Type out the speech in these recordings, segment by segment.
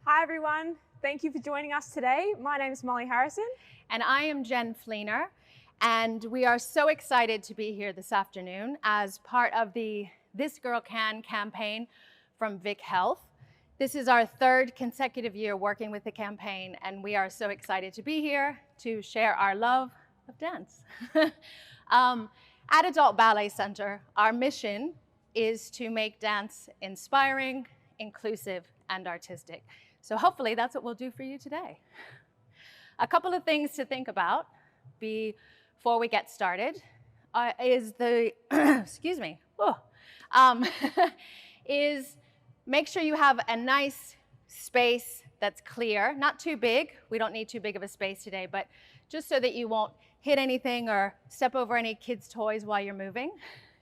Hi everyone, thank you for joining us today. My name is Molly Harrison. And I am Jen Fleener, and we are so excited to be here this afternoon as part of the This Girl Can campaign from Vic Health. This is our third consecutive year working with the campaign, and we are so excited to be here to share our love of dance. At Adult Ballet Center, our mission is to make dance inspiring, inclusive, and artistic. So hopefully that's what we'll do for you today. A couple of things to think about before we get started is excuse me, is make sure you have a nice space that's clear, not too big. We don't need too big of a space today, but just so that you won't hit anything or step over any kids' toys while you're moving.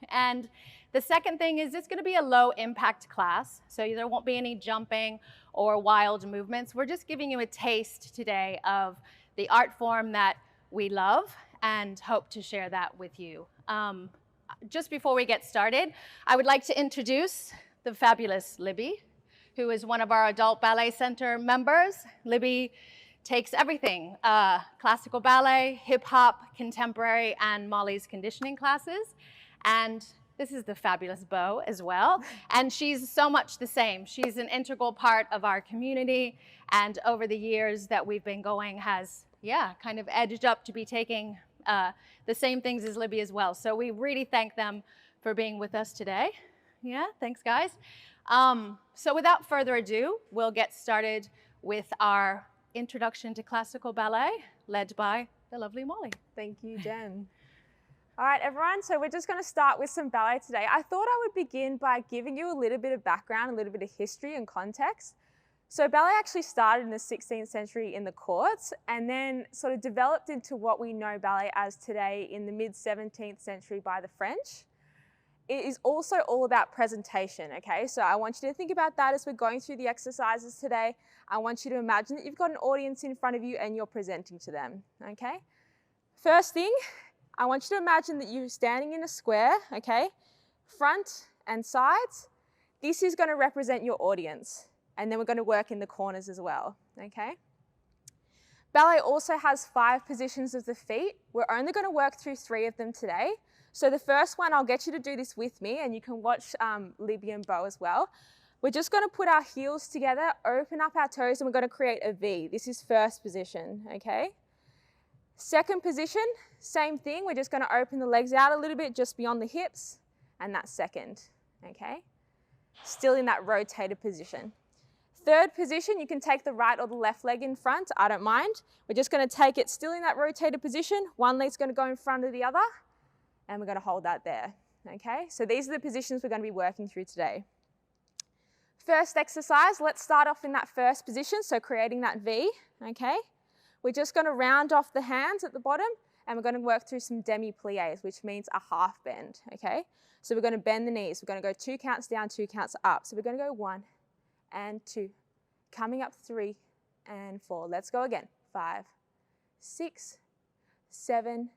And the second thing is it's going to be a low impact class, so there won't be any jumping or wild movements. We're just giving you a taste today of the art form that we love and hope to share that with you. Just before we get started, I would like to introduce the fabulous Libby, who is one of our Adult Ballet Center members. Libby takes everything, classical ballet, hip hop, contemporary, and Molly's conditioning classes. And this is the fabulous Bo as well. And she's so much the same. She's an integral part of our community. And over the years that we've been going has, kind of edged up to be taking the same things as Libby as well. So we really thank them for being with us today. Yeah, thanks guys. So without further ado, we'll get started with our introduction to classical ballet led by the lovely Molly. Thank you, Jen. All right, everyone, so we're just going to start with some ballet today. I thought I would begin by giving you a little bit of background, a little bit of history and context. So ballet actually started in the 16th century in the courts and then sort of developed into what we know ballet as today in the mid-17th century by the French. It is also all about presentation, okay? So I want you to think about that as we're going through the exercises today. I want you to imagine that you've got an audience in front of you and you're presenting to them, okay? First thing, I want you to imagine that you're standing in a square, okay? Front and sides. This is going to represent your audience. And then we're going to work in the corners as well, okay? Ballet also has 5 positions of the feet. We're only going to work through 3 of them today. So the first one, I'll get you to do this with me, and you can watch Libby and Bo as well. We're just going to put our heels together, open up our toes, and we're going to create a V. This is first position, okay? Second position, same thing. We're just going to open the legs out a little bit just beyond the hips, and that's second, okay? Still in that rotated position. Third position, you can take the right or the left leg in front. I don't mind. We're just going to take it still in that rotated position. One leg's going to go in front of the other, and we're going to hold that there, okay? So these are the positions we're going to be working through today. First exercise, let's start off in that first position, so creating that V, okay? We're just going to round off the hands at the bottom, and we're going to work through some demi-pliés, which means a half bend, okay? So we're going to bend the knees. We're going to go 2 counts down, 2 counts up. So we're going to go 1 and 2, coming up 3 and 4. Let's go again. 5, 6, 7,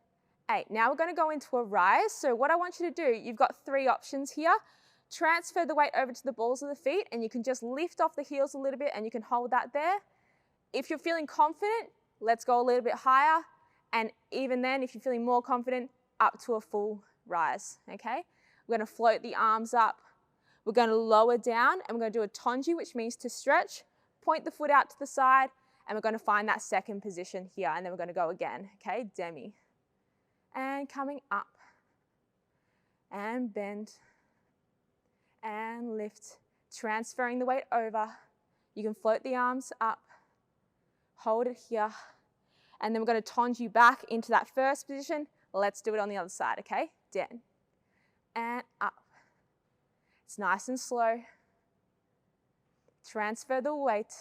8. Now we're going to go into a rise. So what I want you to do, you've got 3 options here. Transfer the weight over to the balls of the feet, and you can just lift off the heels a little bit, and you can hold that there. If you're feeling confident, let's go a little bit higher. And even then, if you're feeling more confident, up to a full rise, okay? We're going to float the arms up. We're going to lower down, and we're going to do a tonji, which means to stretch. Point the foot out to the side, and we're going to find that second position here, and then we're going to go again, okay? Demi. And coming up. And bend. And lift. Transferring the weight over. You can float the arms up. Hold it here. And then we're going to tonji back into that first position. Let's do it on the other side, okay? Down. And up. It's nice and slow. Transfer the weight.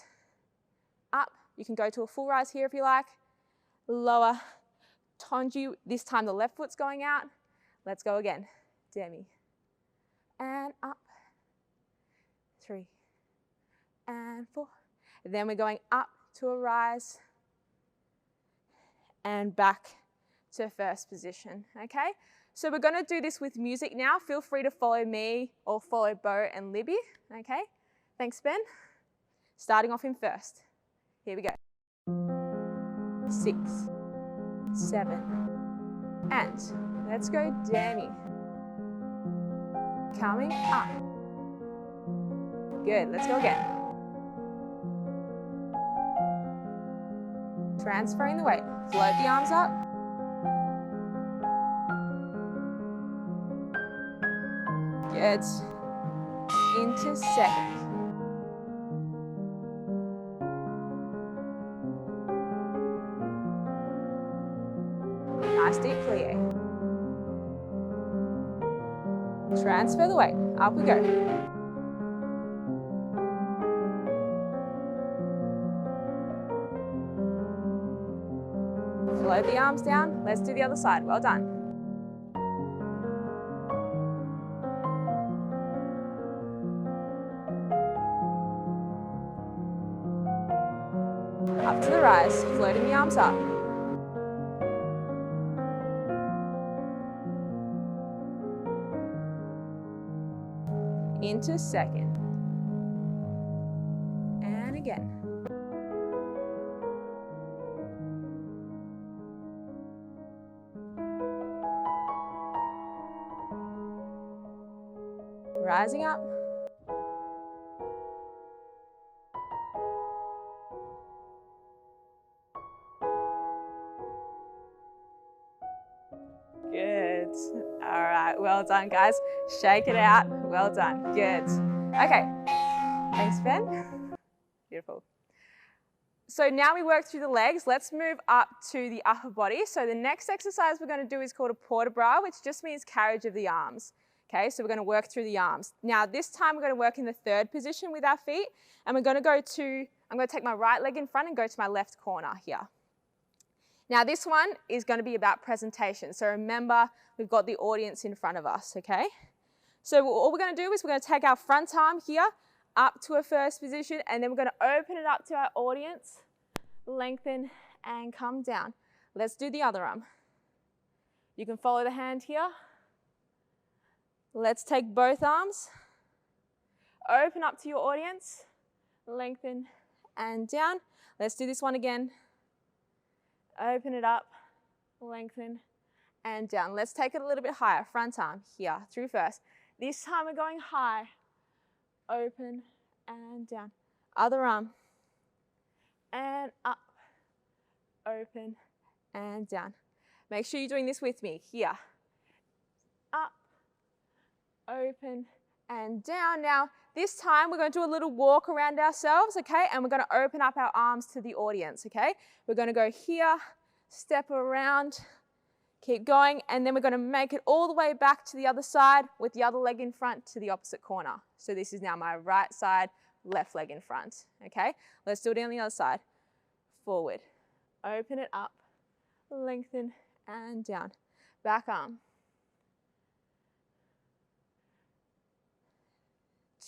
Up. You can go to a full rise here if you like. Lower. Tonji. This time the left foot's going out. Let's go again. Demi. And up. 3. And 4. Then we're going up to a rise. And back to first position, okay? So we're going to do this with music now. Feel free to follow me or follow Bo and Libby, okay? Thanks, Ben. Starting off in first. Here we go. 6, 7, and let's go demi. Coming up. Good, let's go again. Transferring the weight. Float the arms up. Good. Into second. Nice deep plie. Transfer the weight. Up we go. Float the arms down. Let's do the other side. Well done. Up to the rise, floating the arms up. Into second. And again. Rising up. Good. All right, well done, guys. Shake it out. Well done. Good. Okay. Thanks, Ben. Beautiful. So now we work through the legs. Let's move up to the upper body. So the next exercise we're going to do is called a port de bras, which just means carriage of the arms. Okay, so we're going to work through the arms. Now this time we're going to work in the third position with our feet, and we're going to go to, I'm going to take my right leg in front and go to my left corner here. Now this one is going to be about presentation. So remember, we've got the audience in front of us, okay? So all we're going to do is we're going to take our front arm here up to a first position, and then we're going to open it up to our audience, lengthen and come down. Let's do the other arm. You can follow the hand here. Let's take both arms, open up to your audience, lengthen and down. Let's do this one again. Open it up, lengthen and down. Let's take it a little bit higher. Front arm here, through first. This time we're going high, open and down. Other arm, and up, open and down. Make sure you're doing this with me. Here, up, open and down. Now, this time we're going to do a little walk around ourselves, okay? And we're going to open up our arms to the audience, okay? We're going to go here, step around, keep going, and then we're going to make it all the way back to the other side with the other leg in front to the opposite corner. So this is now my right side, left leg in front, okay? Let's do it on the other side. Forward, open it up, lengthen and down. Back arm.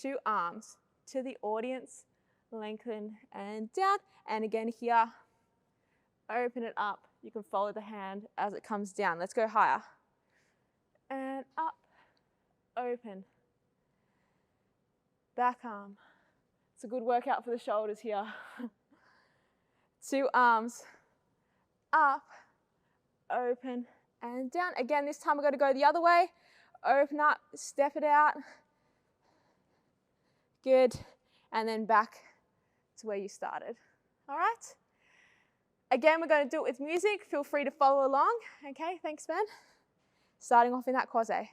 Two arms to the audience, lengthen and down. And again here, open it up. You can follow the hand as it comes down. Let's go higher. And up, open. Back arm. It's a good workout for the shoulders here. Two arms, up, open and down. Again, this time we're going to go the other way. Open up, step it out. Good. And then back to where you started. All right? Again, we're going to do it with music. Feel free to follow along. Okay, thanks, Ben. Starting off in that croisé.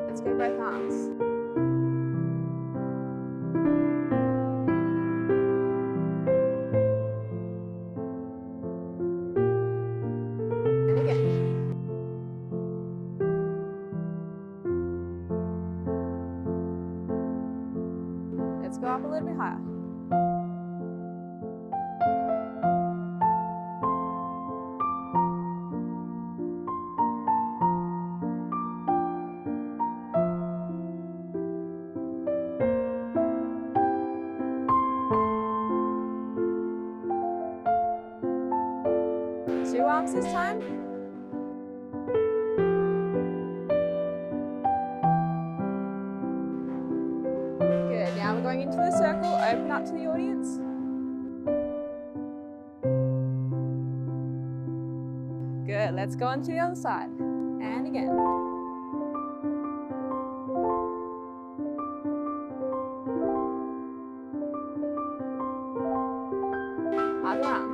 Let's go both arms. And again. Let's Let's go up a little bit higher. Two arms this time. Good, now we're going into the circle, open up to the audience. Good, let's go on to the other side. And again. Other arm.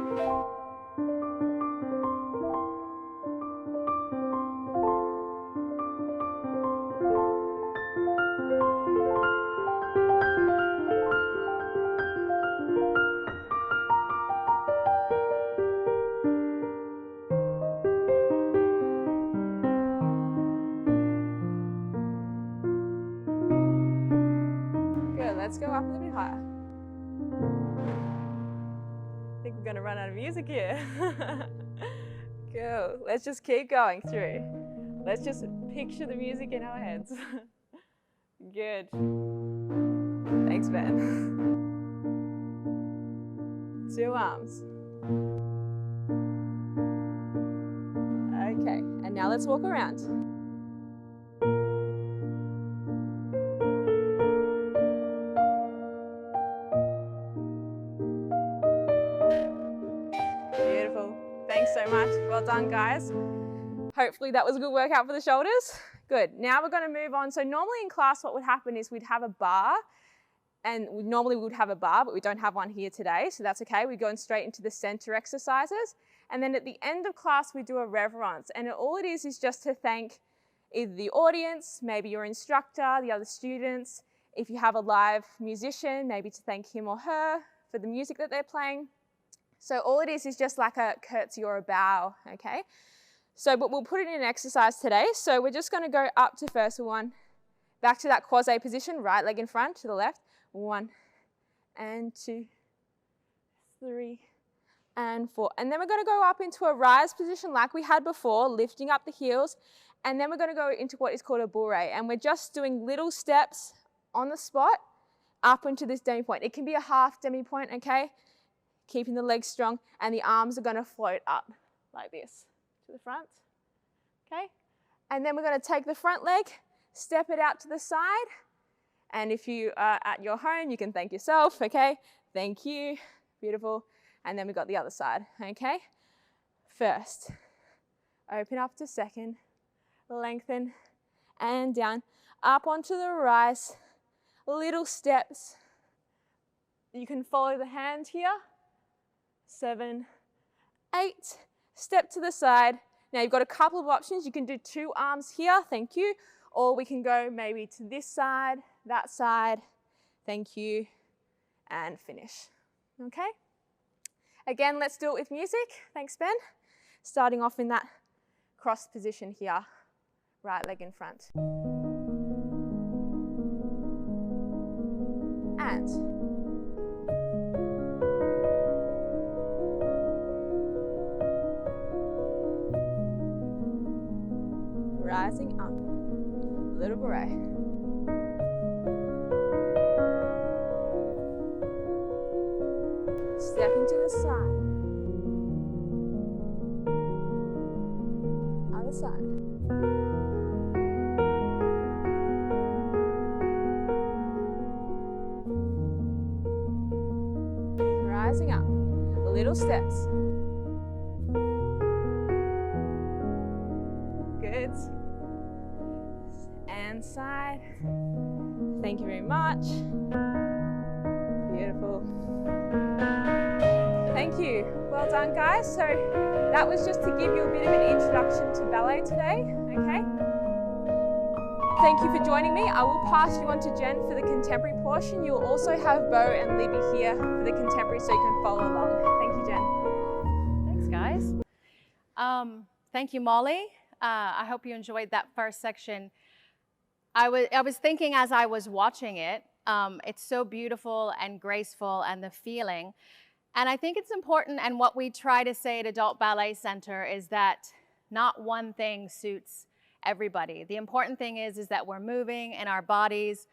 Let's go up a little bit higher. I think we're going to run out of music here. Go. Let's just keep going through. Let's just picture the music in our heads. Good. Thanks, Ben. Two arms. Okay, and now let's walk around. Thanks so much. Well done, guys. Hopefully that was a good workout for the shoulders. Good. Now we're going to move on. So normally in class what would happen is we'd have a bar, and normally we would have a bar, but we don't have one here today, so that's okay. We're going straight into the center exercises. And then at the end of class we do a reverence, and all it is just to thank either the audience, maybe your instructor, the other students. If you have a live musician, maybe to thank him or her for the music that they're playing. So all it is just like a curtsy or a bow, okay? So, but we'll put it in an exercise today. So we're just going to go up to first one, back to that quasi position, right leg in front to the left. 1 and 2, 3 and 4. And then we're going to go up into a rise position like we had before, lifting up the heels. And then we're going to go into what is called a barre. And we're just doing little steps on the spot up into this demi point. It can be a half demi point, okay? Keeping the legs strong, and the arms are going to float up like this to the front, okay? And then we're going to take the front leg, step it out to the side, and if you are at your home, you can thank yourself, okay? Thank you, beautiful. And then we've got the other side, okay? First, open up to second, lengthen, and down, up onto the rise, little steps. You can follow the hand here. 7, 8, step to the side. Now you've got a couple of options. You can do 2 arms here, thank you, or we can go maybe to this side, that side, thank you, and finish, okay? Again, let's do it with music. Thanks, Ben. Starting off in that cross position here, right leg in front. And rising up, little barre. Stepping to the side. Other side. Rising up, little steps. Good. And side. Thank you very much. Beautiful. Thank you. Well done, guys. So that was just to give you a bit of an introduction to ballet today, okay? Thank you for joining me. I will pass you on to Jen for the contemporary portion. You'll also have Bo and Libby here for the contemporary so you can follow along. Thank you, Jen. Thanks, guys. Thank you, Molly. I hope you enjoyed that first section. I was thinking as I was watching it, It's so beautiful and graceful, and the feeling. And I think it's important, and what we try to say at Adult Ballet Center is that not one thing suits everybody. The important thing is that we're moving in our bodies,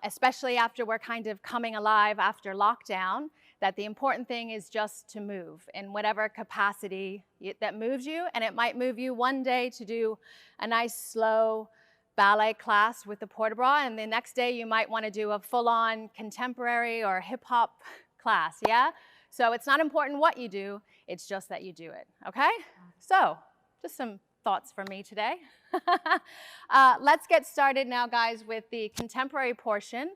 especially after we're kind of coming alive after lockdown, that the important thing is just to move in whatever capacity that moves you. And it might move you one day to do a nice slow ballet class with the port-de-bras, and the next day you might want to do a full-on contemporary or hip-hop class, yeah? So it's not important what you do, it's just that you do it, okay? So, just some thoughts from me today. Let's get started now, guys, with the contemporary portion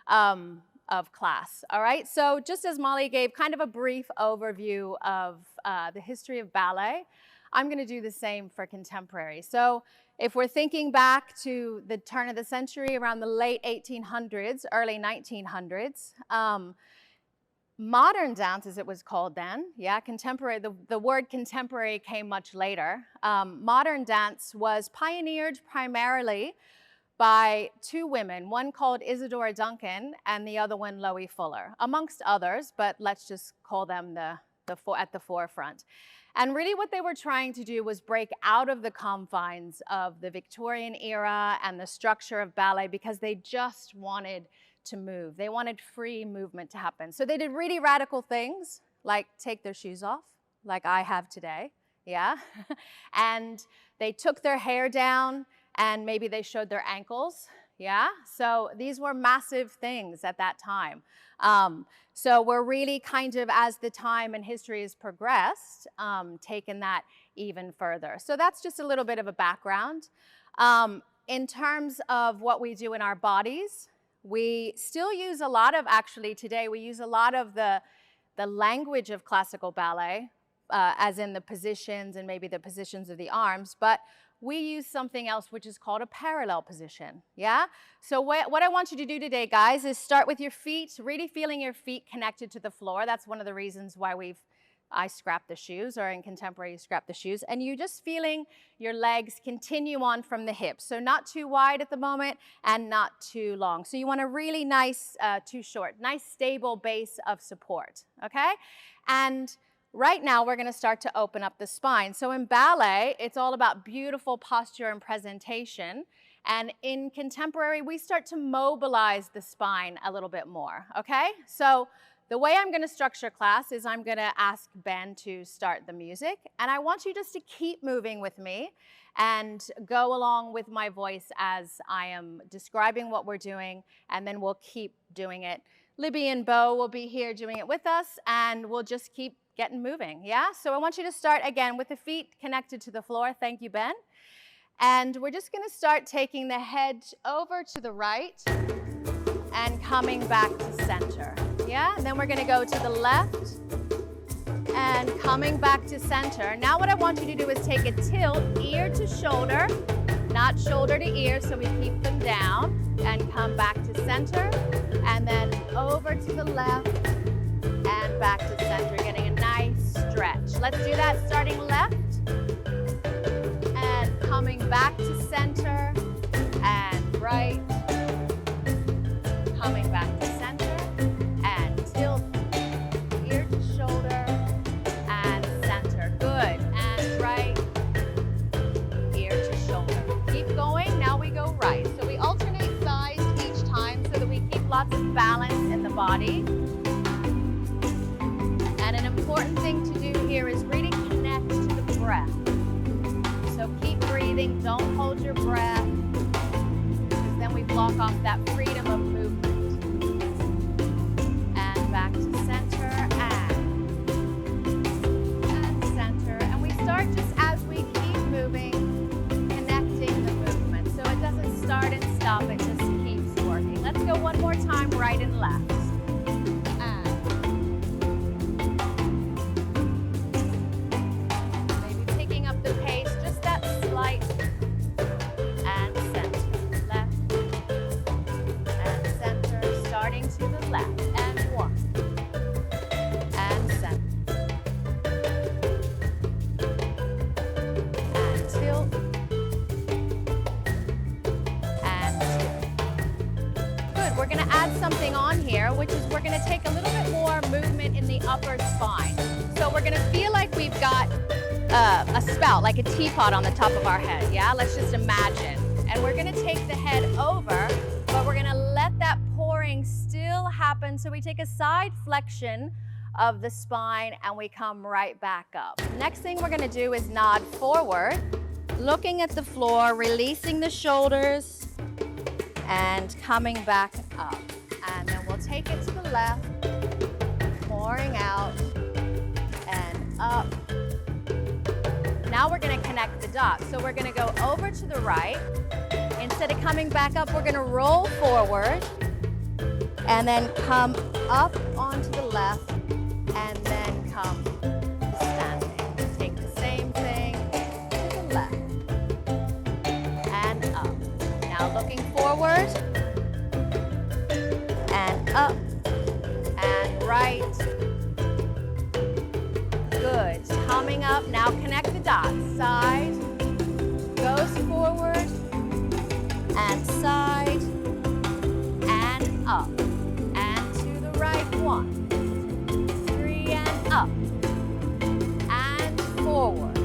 of class, all right? So just as Molly gave kind of a brief overview of the history of ballet, I'm gonna do the same for contemporary. So if we're thinking back to the turn of the century, around the late 1800s, early 1900s, modern dance, as it was called then, yeah, contemporary, the word contemporary came much later. Modern dance was pioneered primarily by two women, one called Isadora Duncan and the other one Loie Fuller, amongst others, but let's just call them at the forefront. And really what they were trying to do was break out of the confines of the Victorian era and the structure of ballet, because they just wanted to move. They wanted free movement to happen. So they did really radical things, like take their shoes off, like I have today, yeah? And they took their hair down, and maybe they showed their ankles, yeah? So these were massive things at that time. So we're really kind of, as the time and history has progressed, taken that even further. So that's just a little bit of a background. In terms of what we do in our bodies, we still use a lot of, actually today, we use a lot of the language of classical ballet, as in the positions and maybe the positions of the arms, but we use something else which is called a parallel position, yeah? So what I want you to do today, guys, is start with your feet, really feeling your feet connected to the floor. That's one of the reasons why I scrap the shoes, or in contemporary you scrap the shoes, and you just feeling your legs continue on from the hips. So not too wide at the moment and not too long. So you want a really nice, too short, nice stable base of support, okay? And right now, we're going to start to open up the spine. So in ballet, it's all about beautiful posture and presentation. And in contemporary, we start to mobilize the spine a little bit more, okay? So the way I'm going to structure class is I'm going to ask Ben to start the music. And I want you just to keep moving with me and go along with my voice as I am describing what we're doing. And then we'll keep doing it. Libby and Bo will be here doing it with us. And we'll just keep getting moving, yeah? So I want you to start again with the feet connected to the floor. Thank you, Ben. And we're just gonna start taking the head over to the right and coming back to center, yeah? And then we're gonna go to the left and coming back to center. Now what I want you to do is take a tilt, ear to shoulder, not shoulder to ear, so we keep them down, and come back to center, and then over to the left, and back to center, getting a nice stretch. Let's do that starting left and coming back to center and right, coming back to center and tilt, ear to shoulder and center. Good. And right, ear to shoulder. Keep going. Now we go right. So we alternate sides each time so that we keep lots of balance in the body. An important thing to do here is really connect to the breath. So keep breathing, don't hold your breath, because then we block off that freedom of movement. And back to center, and center. And we start just as we keep moving, connecting the movement. So it doesn't start and stop, it just keeps working. Let's go one more time, right and left. we're going to add something on here, which is we're going to take a little bit more movement in the upper spine. So we're going to feel like we've got a spout, like a teapot on the top of our head, yeah? Let's just imagine. And we're going to take the head over, but we're going to let that pouring still happen. So we take a side flexion of the spine and we come right back up. Next thing we're going to do is nod forward, looking at the floor, releasing the shoulders and coming back up. And then we'll take it to the left, pouring out and up. Now we're going to connect the dots. So we're going to go over to the right. Instead of coming back up, we're going to roll forward and then come up onto the left and then come standing. Take the same thing to the left and up. Now looking forward and up and right. Good. Coming up. Now connect the dots. Side goes forward and side and up and to the right. 1, 3 and up and forward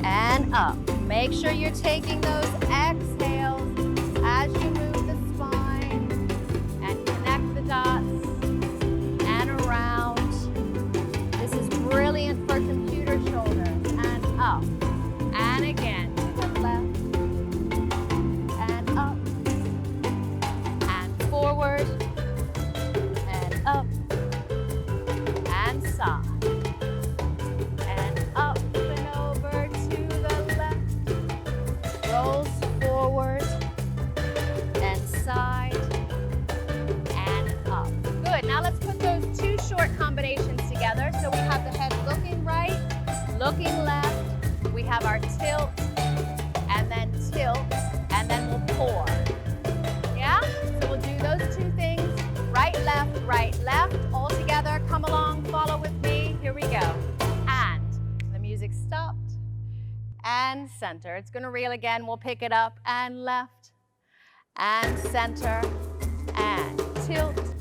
and up. Make sure you're taking those exhales as you move the spine and connect the dots and around. This is brilliant for computer shoulders. And up and again to the left and up and forward and up and side and up and over to the left. Rolls forward and side and up. Good. Now let's put those two short combinations together. So we have the head looking right, looking left. We have our tilt and then we'll pour. Yeah? So we'll do those two things. Right, left, all together. Come along, follow with me. Here we go. And the music stopped. And center. It's going to reel again. We'll pick it up and left and center and tilt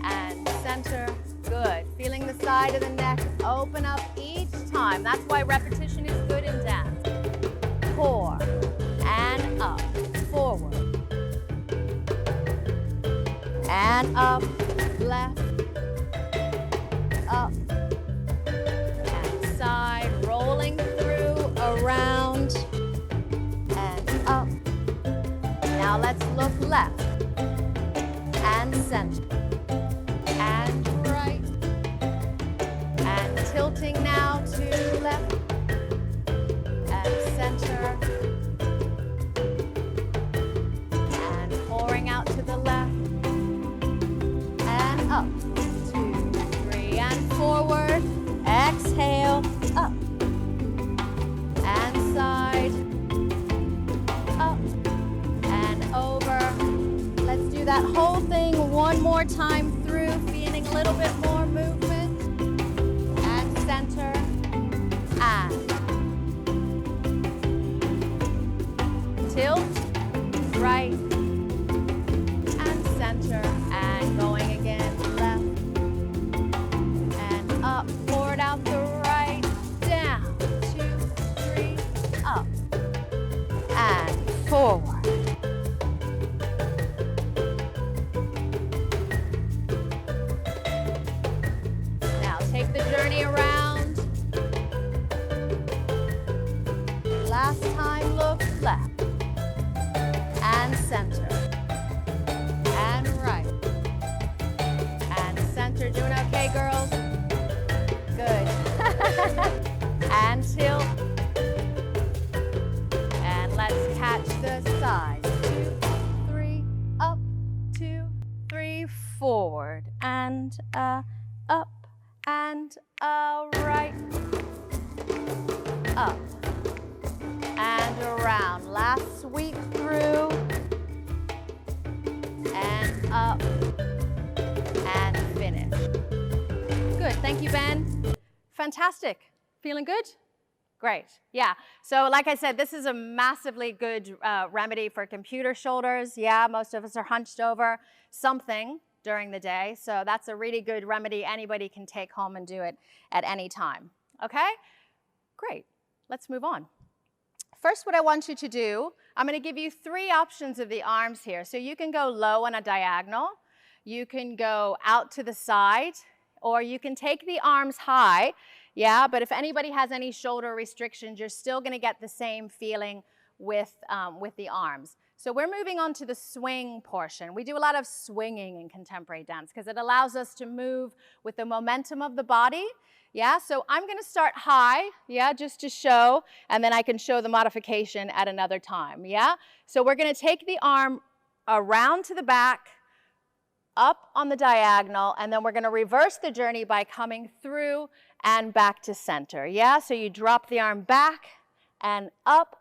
and center. Good. Feeling the side of the neck open up each time. That's why repetition is good in dance. Pour and up, forward and up, left, up and side, rolling through, around and up. Now let's look left and center and right and tilting now to left and center and pouring out to the left and up, 2, 3 and forward, exhale, up and side, up and over. Let's do that whole thing one more time through, feeling a little bit more movement and center and tilt, right and center and going again, left and up, forward out the right, down, 2, 3, up and forward. Now take the journey around. Last time, look left and center and right and center. Doing okay, girls? Good. And tilt. And let's catch the sides. 2, 3, up, 2, 3, forward and up and right, up and around. Last sweep through and up and finish. Good, thank you, Ben. Fantastic. Feeling good? Great. Yeah. So like I said, this is a massively good remedy for computer shoulders. Yeah, most of us are hunched over something during the day. So that's a really good remedy. Anybody can take home and do it at any time. Okay? Great. Let's move on. First, what I want you to do, I'm going to give you 3 options of the arms here. So you can go low on a diagonal, you can go out to the side, or you can take the arms high. Yeah, but if anybody has any shoulder restrictions, you're still going to get the same feeling with the arms. So we're moving on to the swing portion. We do a lot of swinging in contemporary dance because it allows us to move with the momentum of the body. Yeah, so I'm going to start high, yeah, just to show, and then I can show the modification at another time, yeah? So we're going to take the arm around to the back, up on the diagonal, and then we're going to reverse the journey by coming through and back to center, yeah? So you drop the arm back and up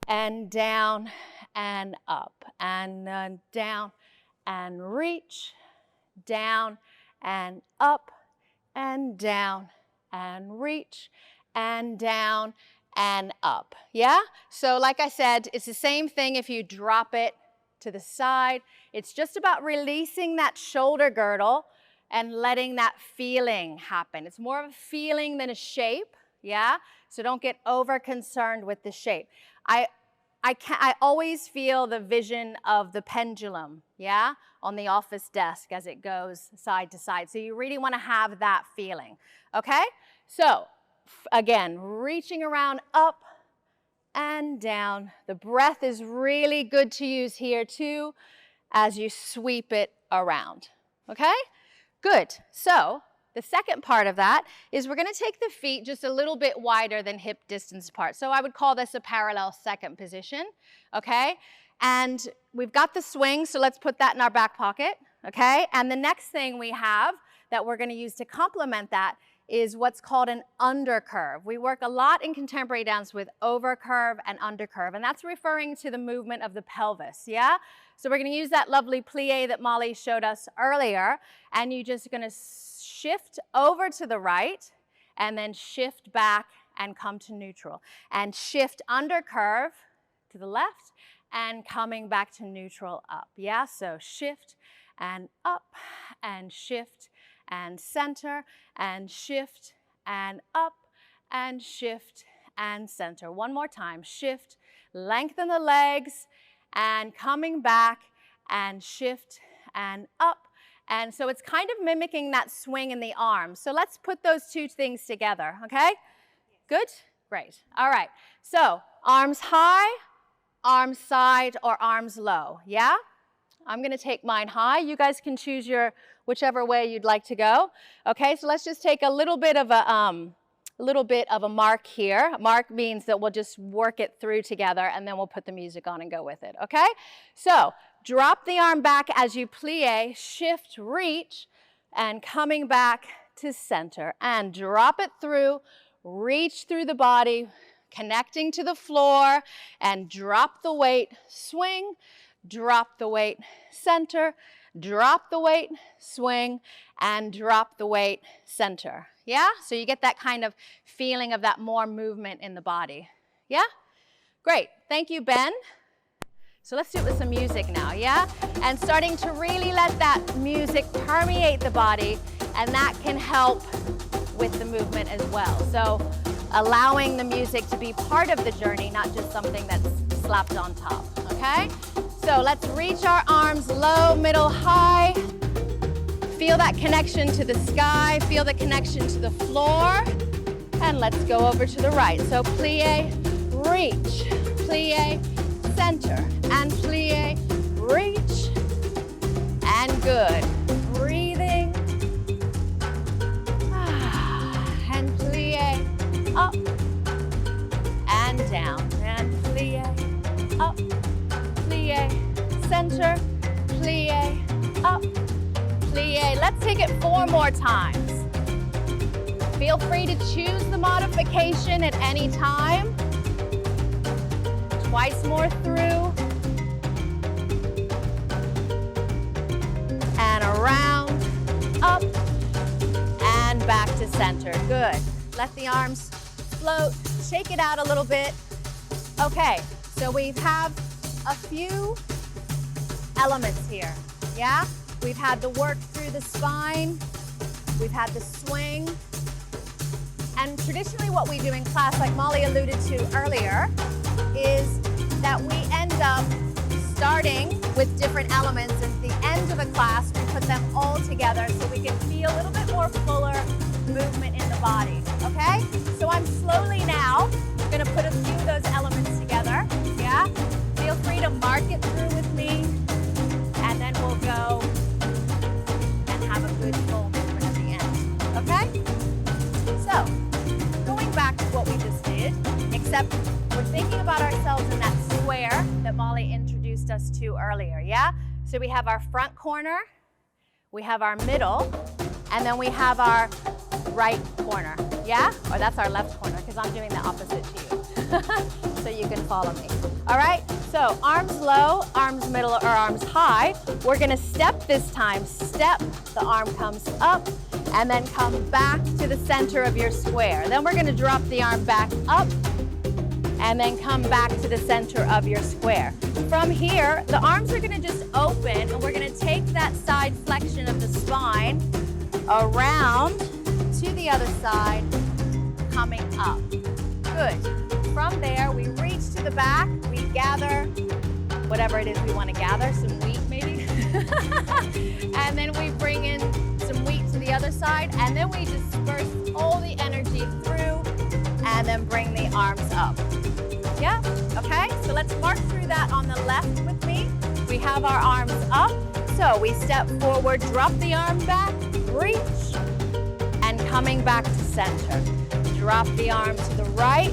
and down and up and down and reach, down and up and down and reach and down and up, yeah? So like I said, it's the same thing if you drop it to the side. It's just about releasing that shoulder girdle and letting that feeling happen. It's more of a feeling than a shape, yeah? So don't get over concerned with the shape. I always feel the vision of the pendulum, yeah, on the office desk as it goes side to side. So you really want to have that feeling, okay? So again, reaching around up and down. The breath is really good to use here too as you sweep it around, okay? Good. So the second part of that is we're going to take the feet just a little bit wider than hip distance apart. So I would call this a parallel second position, okay? And we've got the swing, so let's put that in our back pocket, okay? And the next thing we have that we're going to use to complement that is what's called an undercurve. We work a lot in contemporary dance with overcurve and undercurve, and that's referring to the movement of the pelvis, yeah? So we're going to use that lovely plie that Molly showed us earlier, and you're just going to shift over to the right, and then shift back and come to neutral, and shift undercurve to the left, and coming back to neutral up, yeah? So shift and up, and shift and center, and shift and up, and shift and center. One more time, shift, lengthen the legs, and coming back, and shift and up. And so it's kind of mimicking that swing in the arms. So let's put those 2 things together, okay? Good? Great. All right. So arms high, arms side, or arms low, yeah? I'm going to take mine high. You guys can choose your whichever way you'd like to go. Okay, so let's just take a little bit of a mark here. A mark means that we'll just work it through together, and then we'll put the music on and go with it. Okay, so drop the arm back as you plie, shift, reach, and coming back to center, and drop it through, reach through the body, connecting to the floor, and drop the weight, swing, drop the weight, center, drop the weight, swing, and drop the weight, center. Yeah? So you get that kind of feeling of that more movement in the body. Yeah? Great. Thank you, Ben. So let's do it with some music now, yeah? And starting to really let that music permeate the body, and that can help with the movement as well. So allowing the music to be part of the journey, not just something that's slapped on top, okay? So let's reach our arms low, middle, high. Feel that connection to the sky, feel the connection to the floor. And let's go over to the right. So plie, reach, plie, center, and plie, reach, and good. Breathing, and plie, up, and down, and plie, up, plie, center, plie, up, plie. Let's take it 4 more times. Feel free to choose the modification at any time. Twice more through. And around, up, and back to center. Good. Let the arms float, shake it out a little bit. Okay, so we have a few elements here, yeah? We've had the work through the spine, we've had the swing, and traditionally what we do in class, like Molly alluded to earlier, is that we end up starting with different elements, and at the end of the class, we put them all together so we can feel a little bit more fuller movement in the body, okay? So I'm slowly now gonna put a few of those elements together, yeah? Feel free to mark it through with me, and then we'll go and have a good full movement at the end, okay? So, going back to what we just did, except we're thinking about ourselves in that square that Molly introduced us to earlier, yeah? So we have our front corner, we have our middle, and then we have our right corner, yeah? Or that's our left corner, because I'm doing the opposite to you. So you can follow me. All right, so arms low, arms middle, or arms high. We're gonna step this time. Step, the arm comes up, and then come back to the center of your square. Then we're gonna drop the arm back up, and then come back to the center of your square. From here, the arms are gonna just open, and we're gonna take that side flexion of the spine around to the other side, coming up. Good. From there, we reach to the back, we gather whatever it is we want to gather, some wheat maybe, and then we bring in some wheat to the other side, and then we disperse all the energy through, and then bring the arms up. Yeah? Okay? So let's mark through that on the left with me. We have our arms up, so we step forward, drop the arm back, reach, and coming back to center. Drop the arm to the right,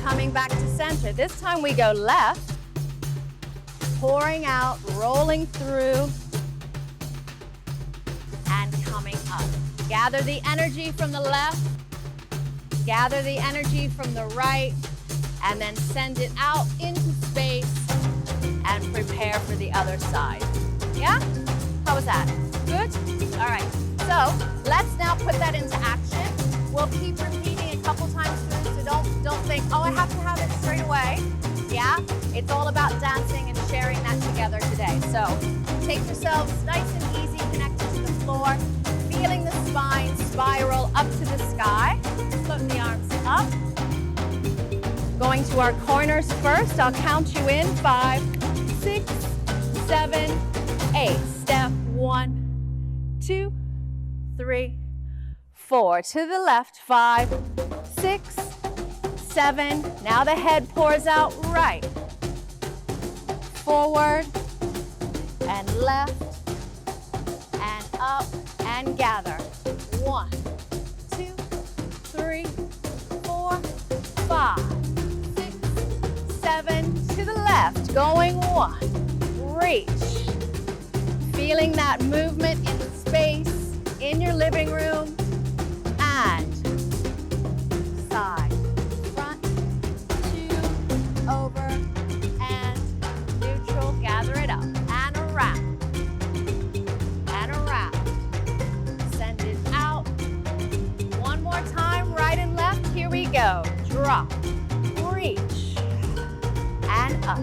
coming back to center. This time we go left, pouring out, rolling through, and coming up. Gather the energy from the left, gather the energy from the right, and then send it out into space and prepare for the other side. Yeah? How was that? Good? All right. So let's now put that into action. We'll keep repeating a couple times through, so don't think, oh, I have to have it straight away. Yeah? It's all about dancing and sharing that together today. So take yourselves nice and easy, connected to the floor, feeling the spine spiral up to the sky. Float the arms up. Going to our corners first. I'll count you in. 5, 6, 7, 8. Step 1, 2, 3, 4. To the left. 5, 6, 7. Now the head pours out right. Forward and left and up and gather. 1, 2, 3, 4, 5, 6, 7. To the left. Going 1. Reach. Feeling that movement in space in your living room. And side, front, 2, over, and neutral. Gather it up. And around. And around. Send it out. One more time, right and left. Here we go. Drop. Reach. And up.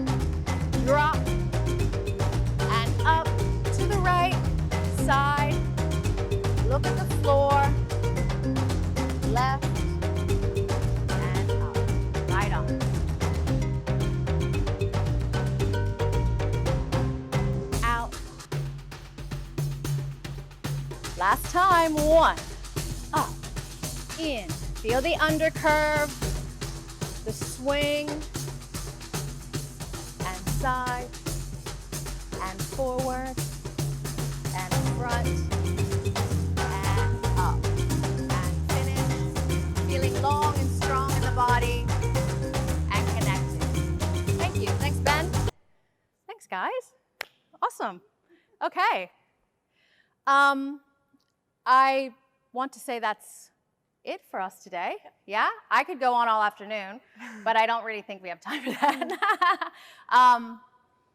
Drop. And up to the right side. Look at the floor. Left and up. Right on. Out. Last time. 1. Up. In. Feel the undercurve. The swing. And side. And forward. And front. Long and strong in the body and connected. Thank you. Thanks, Ben. Thanks, guys. Awesome. Okay. I want to say that's it for us today. Yeah? I could go on all afternoon, but I don't really think we have time for that.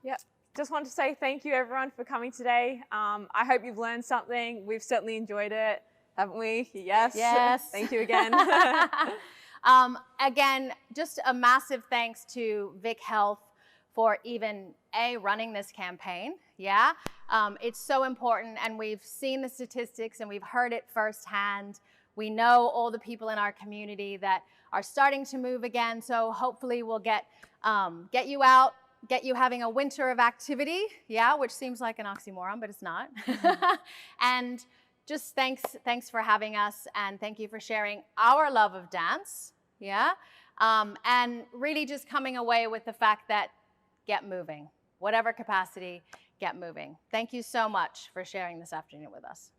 Yep. Just want to say thank you, everyone, for coming today. I hope you've learned something. We've certainly enjoyed it. Haven't we? Yes. Yes. Thank you again. Again, just a massive thanks to Vic Health for even running this campaign. Yeah, it's so important, and we've seen the statistics and we've heard it firsthand. We know all the people in our community that are starting to move again. So hopefully we'll get you out, get you having a winter of activity. Yeah, which seems like an oxymoron, but it's not. And just thanks for having us, and thank you for sharing our love of dance. Yeah, and really just coming away with the fact that get moving, whatever capacity, get moving. Thank you so much for sharing this afternoon with us.